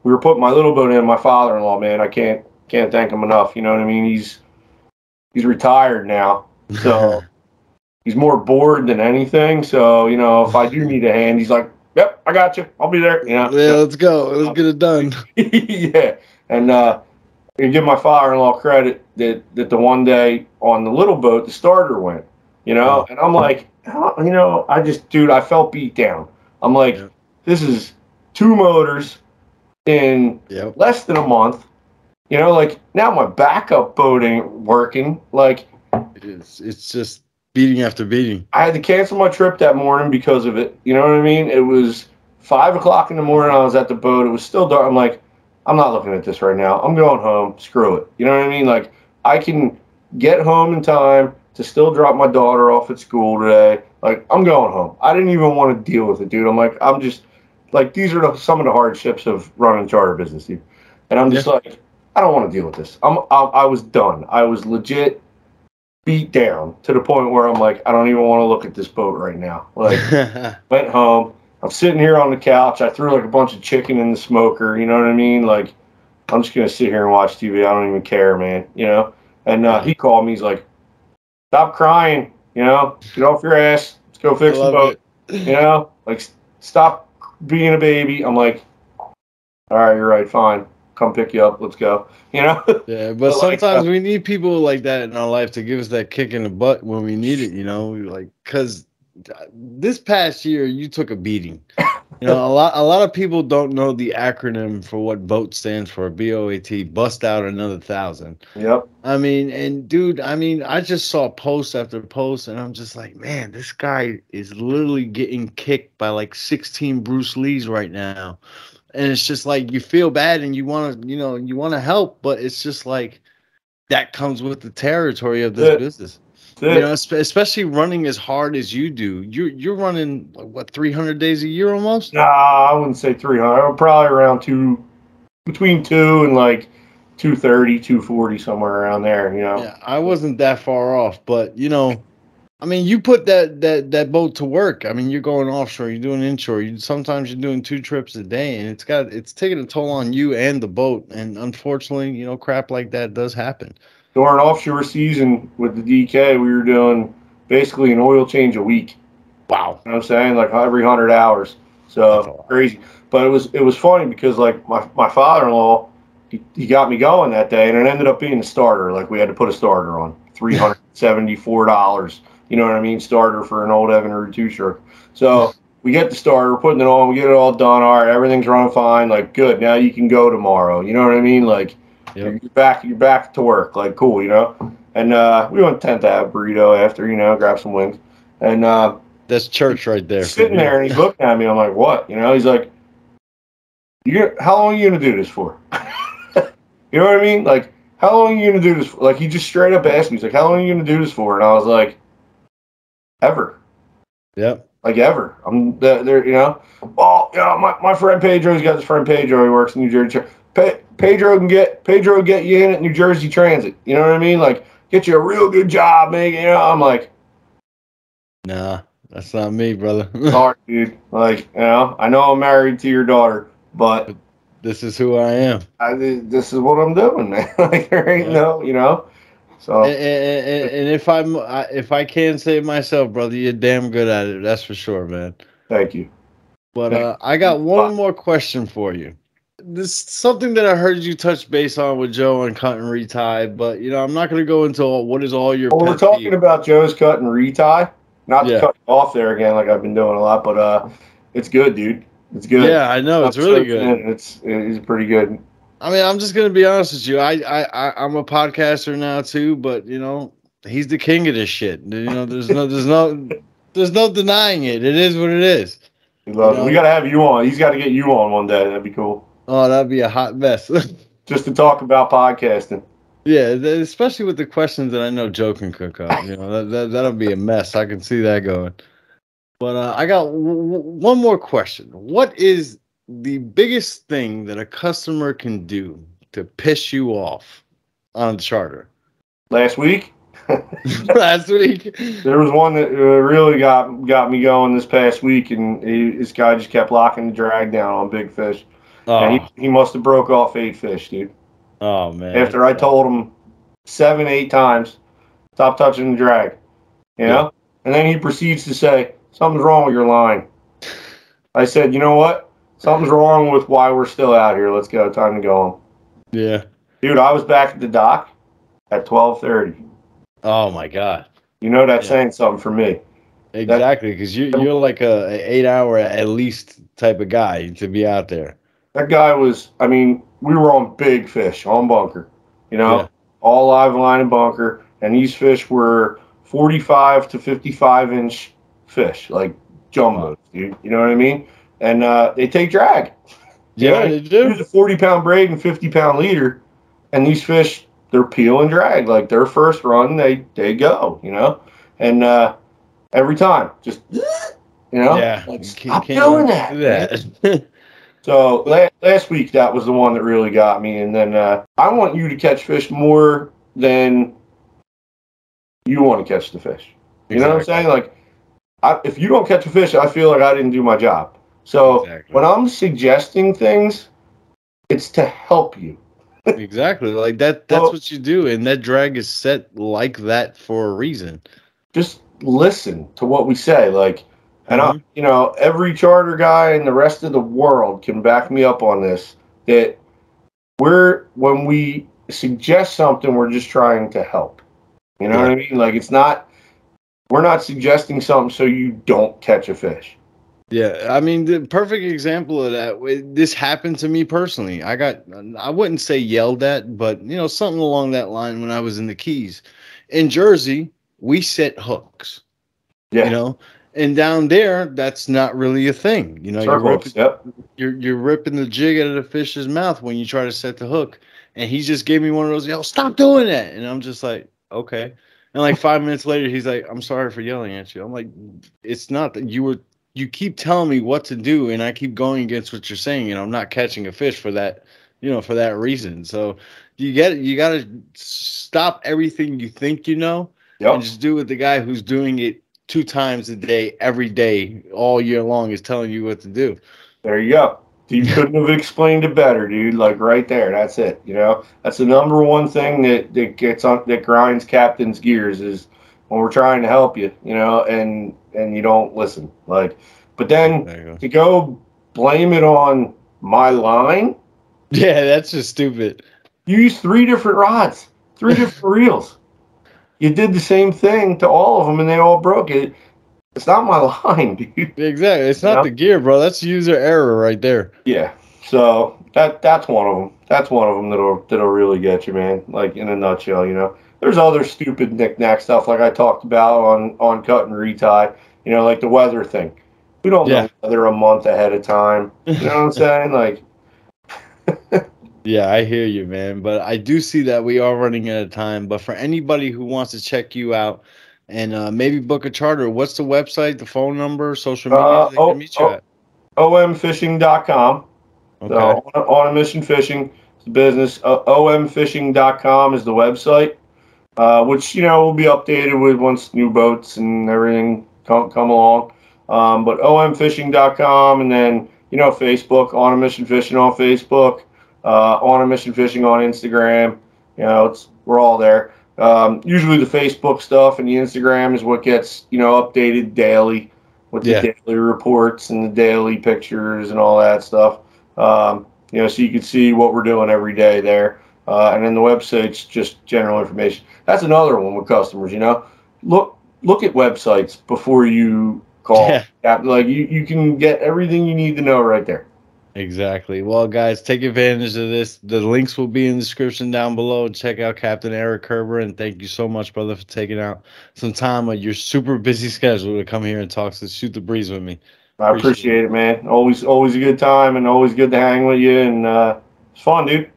we were putting my little boat in. My father-in-law, man, I can't thank him enough. You know what I mean? He's retired now, so he's more bored than anything. So, you know, if I do need a hand, he's like, "Yep, I got you. I'll be there." You know? Yeah, let's go. Let's get it done. Yeah, and you give my father-in-law credit that the one day on the little boat the starter went. You know, and I'm like, you know, I felt beat down. I'm like, this is 2 motors in less than a month. You know, like, now my backup boat ain't working. Like, it's just beating after beating. I had to cancel my trip that morning because of it. You know what I mean? It was 5 o'clock in the morning. I was at the boat. It was still dark. I'm like, I'm not looking at this right now. I'm going home. Screw it. You know what I mean? Like, I can get home in time to still drop my daughter off at school today. Like, I'm going home. I didn't even want to deal with it, dude. I'm like, I'm just, like, these are some of the hardships of running charter business, dude. And I'm just like, I don't want to deal with this. I was done. I was legit beat down to the point where I'm like, I don't even want to look at this boat right now. Like, went home. I'm sitting here on the couch. I threw like a bunch of chicken in the smoker. You know what I mean? Like, I'm just going to sit here and watch TV. I don't even care, man. You know? And he called me. He's like, stop crying. You know? Get off your ass. Let's go fix the boat. You know? Like, stop being a baby. I'm like, all right, you're right. Fine. Come pick you up. Let's go. You know? Yeah, but sometimes we need people like that in our life to give us that kick in the butt when we need it, you know? Like, because this past year, you took a beating. You know, a lot of people don't know the acronym for what BOAT stands for. BOAT, bust out another 1,000. Yep. I mean, and dude, I just saw post after post, and I'm just like, man, this guy is literally getting kicked by like 16 Bruce Lees right now. And it's just like, you feel bad and you want to help, but it's just like, that comes with the territory of this business. You know, especially running as hard as you do. You're running, what, 300 days a year almost? Nah, I wouldn't say 300. I'm probably around between 2 and like 230, 240, somewhere around there, you know. Yeah, I wasn't that far off, but, you know, I mean, you put that boat to work. I mean, you're going offshore, you're doing inshore. Sometimes you're doing 2 trips a day, and it's taking a toll on you and the boat. And unfortunately, crap like that does happen. During offshore season with the DK, we were doing basically an oil change a week. Wow. You know what I'm saying? Like every 100 hours. So crazy. But it was funny because like my father-in-law, he got me going that day, and it ended up being a starter. Like we had to put a starter on $374. You know what I mean? Starter for an old Evinrude 2-stroke. So we get the starter, we're putting it on, we get it all done. All right, everything's running fine. Like good. Now you can go tomorrow. You know what I mean? Like you're back to work. Like cool. You know. And we went to 10th Ave burrito after. Grab some wings. And that's church right there. Sitting there, and he's looking at me. I'm like, what? He's like, how long are you gonna do this for? You know what I mean? Like, how long are you gonna do this for? Like, he just straight up asked me. He's like, how long are you gonna do this for? And I was like, ever. Yep. Like ever. I'm there. My friend Pedro's got his friend Pedro. He works in New Jersey. Pedro will get you in at New Jersey Transit. You know what I mean? Like, get you a real good job, man. I'm like, nah. That's not me, brother. Sorry, dude. Like, I know I'm married to your daughter, but this is who I am. This is what I'm doing, man. Like, there ain't no. So, and if I can say it myself, brother, you're damn good at it. That's for sure, man. Thank you. But I got one more question for you. This is something that I heard you touch base on with Joe and cut and retie, but I'm not going to go into what is all your. Well, we're talking about Joe's cut and retie. Not to cut you off there again, like I've been doing a lot, but it's good, dude. It's good. Yeah, I know it's really good. It's pretty good. I mean, I'm just gonna be honest with you. I'm a podcaster now too, but he's the king of this shit. There's no denying it. It is what it is. We gotta have you on. He's got to get you on one day. That'd be cool. Oh, that'd be a hot mess. Just to talk about podcasting. Yeah, especially with the questions that I know Joe can cook up. That'll be a mess. I can see that going. But I got one more question. What is the biggest thing that a customer can do to piss you off on charter? Last week? Last week? There was one that really got me going this past week, and this guy just kept locking the drag down on big fish. Oh. And he must have broke off 8 fish, dude. Oh, man. After I told him 7, 8 times, stop touching the drag. And then he proceeds to say, something's wrong with your line. I said, you know what? Something's wrong with why we're still out here. Let's go. Time to go home. Yeah. Dude, I was back at the dock at 12:30. Oh, my God. That's saying something for me. Exactly, because you're like a 8-hour at least type of guy to be out there. That guy was, we were on big fish, on bunker. All live line and bunker. And these fish were 45 to 55-inch fish, like jumbos, dude. You know what I mean? And they take drag. Yeah, they do. Use a 40-pound braid and 50-pound leader. And these fish, they're peel and drag. Like their first run, they go, And every time, just, Yeah. like, stop doing that. So last week, that was the one that really got me. And then I want you to catch fish more than you want to catch the fish. You know what I'm saying? Like, if you don't catch a fish, I feel like I didn't do my job. So when I'm suggesting things, it's to help you. Exactly. Like that's what you do. And that drag is set like that for a reason. Just listen to what we say. Like, and every charter guy in the rest of the world can back me up on this, that when we suggest something, we're just trying to help. You know what I mean? Like, we're not suggesting something so you don't catch a fish. Yeah, I mean, the perfect example of that, this happened to me personally. I wouldn't say yelled at, but, something along that line when I was in the Keys. In Jersey, we set hooks. Yeah. And down there, that's not really a thing. You're ripping the jig out of the fish's mouth when you try to set the hook. And he just gave me one of those, stop doing that. And I'm just like, okay. And like 5 minutes later, he's like, I'm sorry for yelling at you. I'm like, it's not that you keep telling me what to do, and I keep going against what you're saying, and I'm not catching a fish for that, for that reason. So you got to stop everything you think Yep. and just do what the guy who's doing it 2 times a day, every day, all year long is telling you what to do. There you go. You couldn't have explained it better, dude. Like right there, that's it. You know, that's the number one thing that grinds captain's gears is when we're trying to help you. You know, and you don't listen. Like, but then to go blame it on my line. Yeah, that's just stupid. You used 3 different rods, 3 different reels. You did the same thing to all of them, and they all broke it. It's not my line, dude. Exactly. It's not the gear, bro. That's user error right there. Yeah. So that's one of them. That's one of them that'll really get you, man. Like in a nutshell, you know. There's other stupid knick-knack stuff like I talked about on cut and retie. You know, like the weather thing. We don't know weather a month ahead of time. You know what I'm saying? Like. Yeah, I hear you, man. But I do see that we are running out of time. But for anybody who wants to check you out and maybe book a charter, what's the website, the phone number, social media they can meet you at? omfishing.com. Okay. So on a mission fishing business. omfishing.com is the website, which, you know, will be updated with once new boats and everything come along. But omfishing.com, and then, you know, Facebook, On a Mission Fishing on Facebook, On a Mission Fishing on Instagram. You know, we're all there. Usually the Facebook stuff and the Instagram is what gets, you know, updated daily with the daily reports and the daily pictures and all that stuff. You know, so you can see what we're doing every day there. And then the website's just general information. That's another one with customers, you know. Look at websites before you call. Yeah. Like you can get everything you need to know right there. Exactly. Well, guys, take advantage of this. The links will be in the description down below. Check out Captain Eric Kerber, and thank you so much, brother, for taking out some time of your super busy schedule to come here and shoot the breeze with me. I appreciate it, man. Always a good time, and always good to hang with you, and it's fun, dude.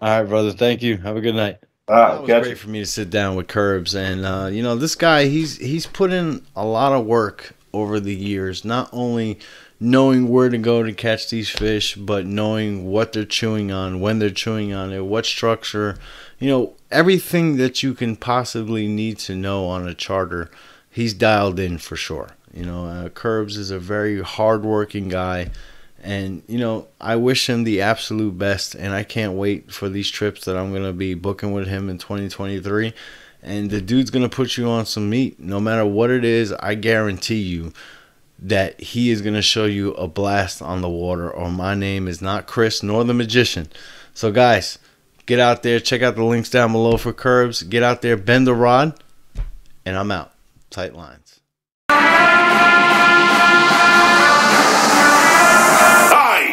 All right, brother. Thank you. Have a good night. That was great for me to sit down with Kerbs, and you know, this guy, he's put in a lot of work over the years, not only knowing where to go to catch these fish, but knowing what they're chewing on, when they're chewing on it, what structure, you know, everything that you can possibly need to know on a charter, he's dialed in for sure. You know, Kerbs is a very hardworking guy, and, you know, I wish him the absolute best, and I can't wait for these trips that I'm going to be booking with him in 2023. And the dude's going to put you on some meat. No matter what it is, I guarantee you that he is going to show you a blast on the water, or my name is not Chris nor the Magician. So, guys, get out there. Check out the links down below for Kerbs. Get out there, bend the rod, and I'm out. Tight lines.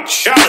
Chime.